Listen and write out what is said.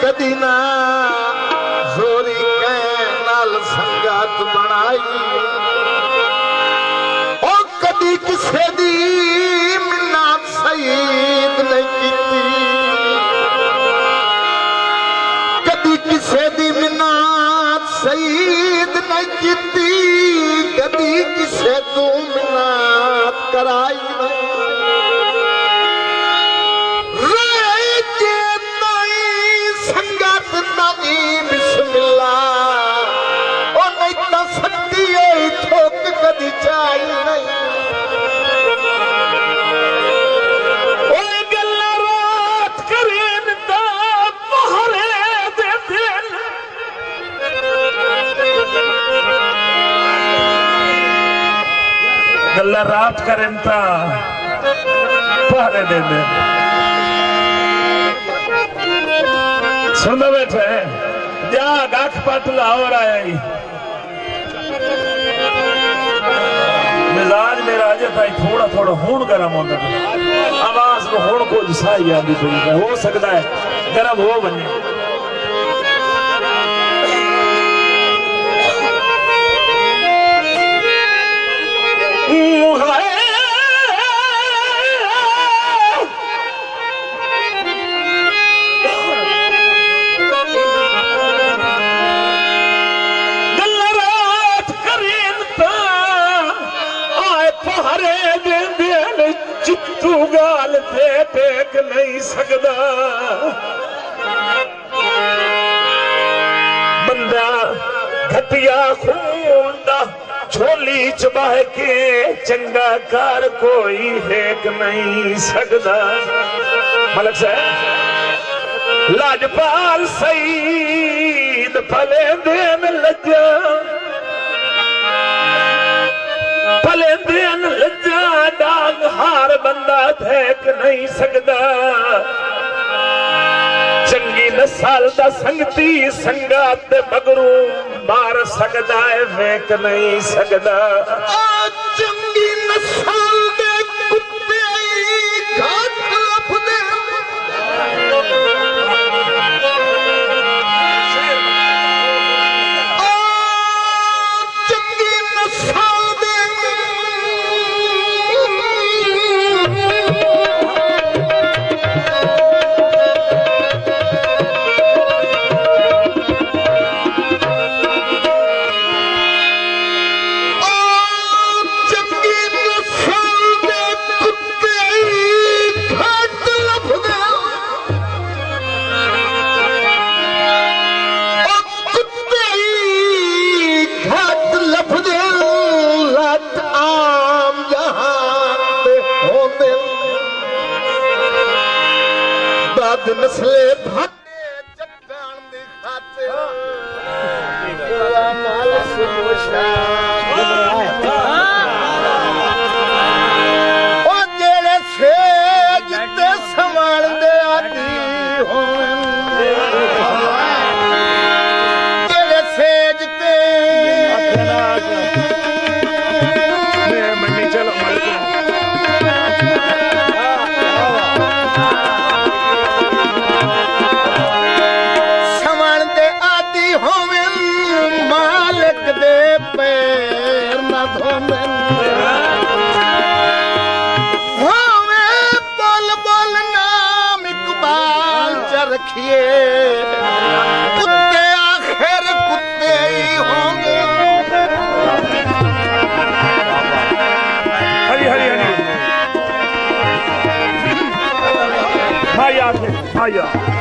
कदी ना जोरी के नाल संगत बनाई और कदी किसे दी मिन्नत सईद नहीं कीती कदी किसे दी मिन्नत सईद नहीं कीती कदी किसे तू मिन्नत कराई नहीं गल्ला रात करें ता पहरे दे दे सुन बैठे जा गाख पटला हो रहा है मिजाज मेरा अजे भाई थोड़ा थोड़ा हूं गरम होता है आवाज को हूं को जिसाई आदि पड़ी हो सकता है गरम हो बने चित्तू गाल ते टेक नहीं सकदा बंदा घटिया खून दा झोली चबाह के चंगा कार कोई हेक नहीं सकदा मलक साहब लाजपाल सईद भले दिन लज्जा भले दिन लज्जा डाग हार बंदा फेंक नहीं सकदा चंगी नस्ल दा संगती संगात मगरू मार सकदा है फेंक नहीं सकदा चंगी नस्ल दे कुत्ते घाट लपदे चंगी नस्ल नस्ले भाटे चट्टान दी खातिर माल सुनोशा ओ जेड़े सेज ते संभाल दे आदी होन जेड़े सेज ते मैं मन्नी चलो देखिए कुत्ते आखिर कुत्ते ही होंगे। हरी हरी हरी हाँ यार हाँ यार